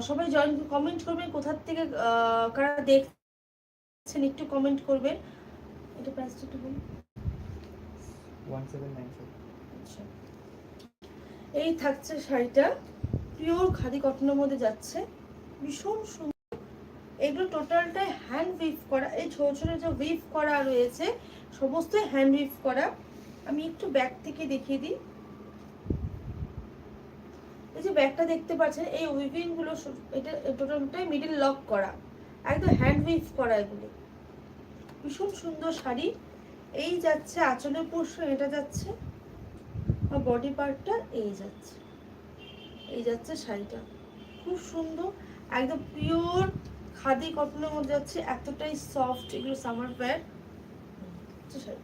সবাই join comment করবেন, কোথা থেকে কারা দেখছেন একটু কমেন্ট করবেন। এটা প্রাইসটা একটু বলুন। 1795। আচ্ছা, এই থাকছে শাড়িটা, পিওর খাদি কটনের মধ্যে যাচ্ছে, ভীষণ সুন্দর। এগুলো টোটালটাই হ্যান্ড উইভ করা, এই ছোট ছোট যে উইভ করা রয়েছে সমস্ত হ্যান্ড উইভ করা। আমি একটু ব্যাক থেকে দেখিয়ে দিই। এই যে ব্যাগটা দেখতে পাচ্ছেন, এই উইভিং গুলো এটা টোটালটাই মিডল লক করা, একদম হ্যান্ড উইভ করা। এগুলো ভীষণ সুন্দর শাড়ি। এই যাচ্ছে আঁচলের পোর্শন, এটা যাচ্ছে আর বডি পার্টটা এই যাচ্ছে, এই যাচ্ছে শাড়িটা, খুব সুন্দর একদম পিওর খাদি কটনের মধ্যে যাচ্ছে, এতটাই সফট। এগুলো সামার ওয়্যার শাড়ি।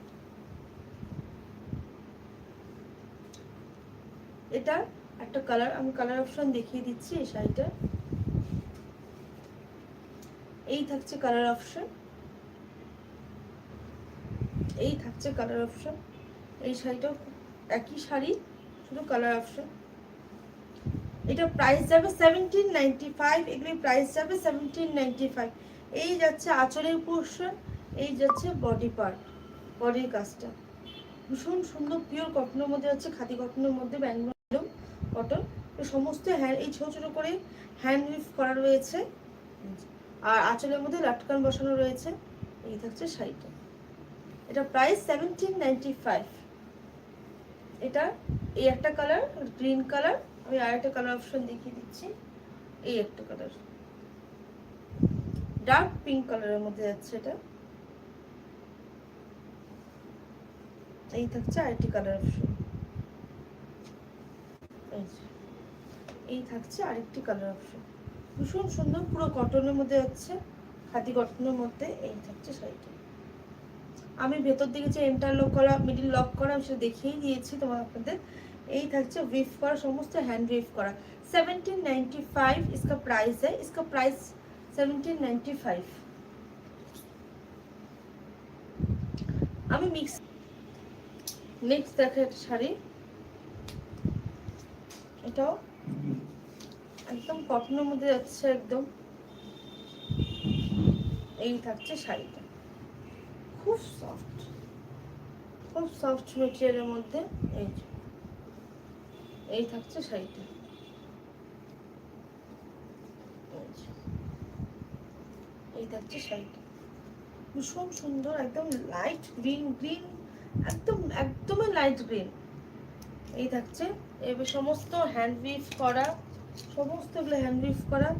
এটা একটা কালার, আমি কালার অপশন দেখিয়ে দিচ্ছি। এই শাড়িটা এই থাকছে কালার অপশন, এই থাকছে কালার অপশন। এই শাড়িটাও একই শাড়ি, শুধু কালার অপশন। এটা প্রাইস যাবে 1795, এগুলি প্রাইস যাবে 1795। এই যাচ্ছে আঁচলের পোর্শন, এই যাচ্ছে বডি পার্ট, বডির কাজটা ভীষণ সুন্দর পিওর কটনের মধ্যে যাচ্ছে, খাদি কটনের মধ্যে, ব্যাঙ্গালোর কটন। সমস্ত হ্যান্ড, এই ছোট ছোট করে হ্যান্ড উইভ করা রয়েছে, আর আঁচলের মধ্যে লাটকান বসানো রয়েছে। এই থাকছে শাড়িটা, এটা প্রাইস 1795। এটা এই একটা কালার গ্রিন কালার, আমি আর একটা কালার অপশন দেখিয়ে দিচ্ছি। এই একটা কালার ডার্ক পিঙ্ক কালারের মধ্যে যাচ্ছে, এটা এই থাকছে আরেকটি কালার অপশন, এই থাকছে আরেকটি কালার অপশন, ভীষণ সুন্দর পুরো কটনের মধ্যে যাচ্ছে, খাদি কটনের মধ্যে। এই থাকছে শাড়িটা। আমি ভেতর দিকে যে ইন্টারলক করা, মিডিল লক করা, আমি সেটা দেখিয়েই দিয়েছি তোমার আপনাদের। এই থাকছে উইভ করা, সমস্ত হ্যান্ড উইভ করা। 1795 इसका प्राइस है, इसका प्राइस 1795। আমি মিক্স নেক্সট দেখে একটা শাড়ি, এটাও একদম কটনের মধ্যে যাচ্ছে একদম। এই থাকছে শাড়িটা, খুব সফট, খুব সফট মেটেরিয়ালের মধ্যে। এই এই থাকছে শাড়িটা, এই থাকছে শাড়িটা, ভীষণ সুন্দর একদম লাইট গ্রিন, গ্রিন একদম একদমই লাইট গ্রিন। এই থাকছে এবার সমস্ত হ্যান্ড উইভ করা, সমস্ত এগুলো হ্যান্ড উইভ করা,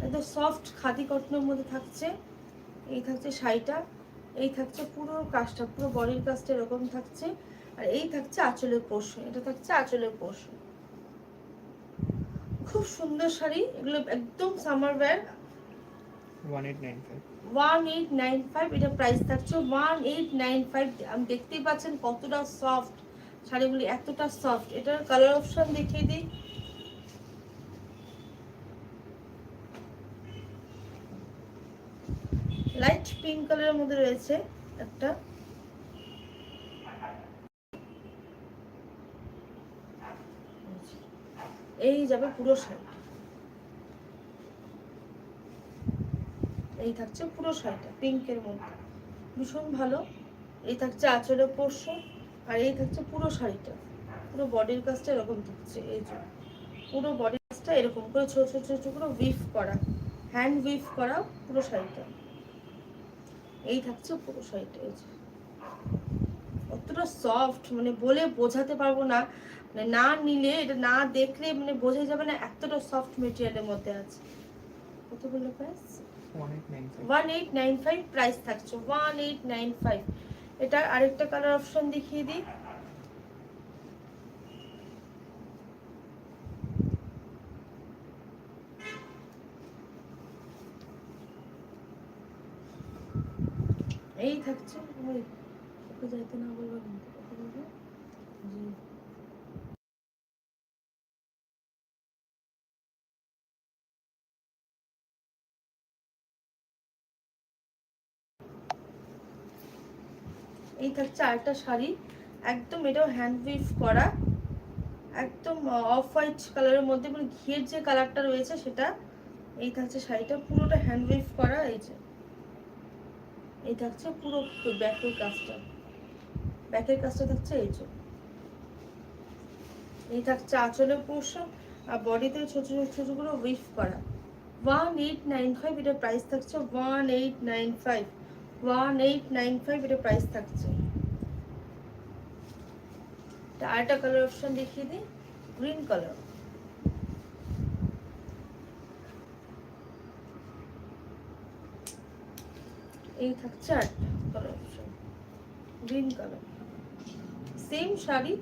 একদম সফট খাদি কটনের মধ্যে থাকছে। এই থাকছে শাড়িটা, এই থাকছে পুরো কাজটা, পুরো বডির কাজটা এরকম থাকছে। আর এই থাকছে আঁচলের পোর্শন, এটা থাকছে আঁচলের পোর্শন। খুব সুন্দর শাড়ি, এগুলো একদম সামার ওয়্যার। 1895 এটা প্রাইস থাকছে 1895। আমি দেখতেই পাচ্ছেন কতটা সফট শাড়িগুলি, এতটা সফট। এটার কালার অপশন দেখিয়ে দিই। লাইট পিঙ্ক কালারের মধ্যে রয়েছে একটা, এই যাবে পুরো শাড়ি, এই থাকছে পুরো শাড়িটা পিঙ্কের মধ্যে, ভীষণ ভালো। এই থাকছে আঁচলের পোর্শন, আর এই থাকছে পুরো শাড়িটা, পুরো বডির কাজটা এরকম থাকছে। এই যে পুরো বডির কাজটা এরকম করে ছোট ছোট ছোট করে উইভ করা, হ্যান্ড উইভ করা পুরো শাড়িটা। এই থাকছে পুরো শাড়িটা, এই যে কতটা সফট, মানে বলে বোঝাতে পারবো না, মানে না নিলে, এটা না দেখলে মানে বোঝা যাবে না এতটা সফট মেটেরিয়ালের মধ্যে আছে। কত বললো প্রাইস? 1895 প্রাইস থাকছে 1895। এটার আরেকটা কালার অপশন দেখিয়ে দিই। এই থাকছে, ওকে যাইতে না বলবো কিন্তু কথা বলবো জি। এই থাকছে আরেকটা শাড়ি, একদম এটাও হ্যান্ড উইভ করা, একদম অফ হোয়াইট কালারের মধ্যে, মানে ঘিয়ের যে কালারটা রয়েছে সেটা এই থাকছে শাড়িটা, পুরোটা হ্যান্ড ওয়েভ করা। এই থাকছে পুরো ব্যাকের কাজটা, ব্যাকের কাজটা থাকছে এই যে। এই থাকছে আঁচলের পোর্শন, আর বডিতে ছোট ছোট করে উইভ করা। 1895 এটা প্রাইস থাকছে, 1895, 1895 এটা প্রাইস থাকছে। আরেকটা কালার অপশন দেখিয়ে দিই, গ্রিন কালার। এই থাকছে আরেকটা colour option, green colour. Same sari,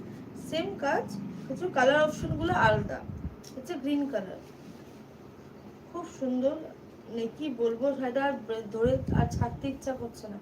same কাজ, কিছু কালার অপশন গুলো আলাদা। হচ্ছে গ্রিন কালার, খুব সুন্দর। মানে কি বলবো, শাড়িটা আর ধরে আর ছাড়তে ইচ্ছা করছে না।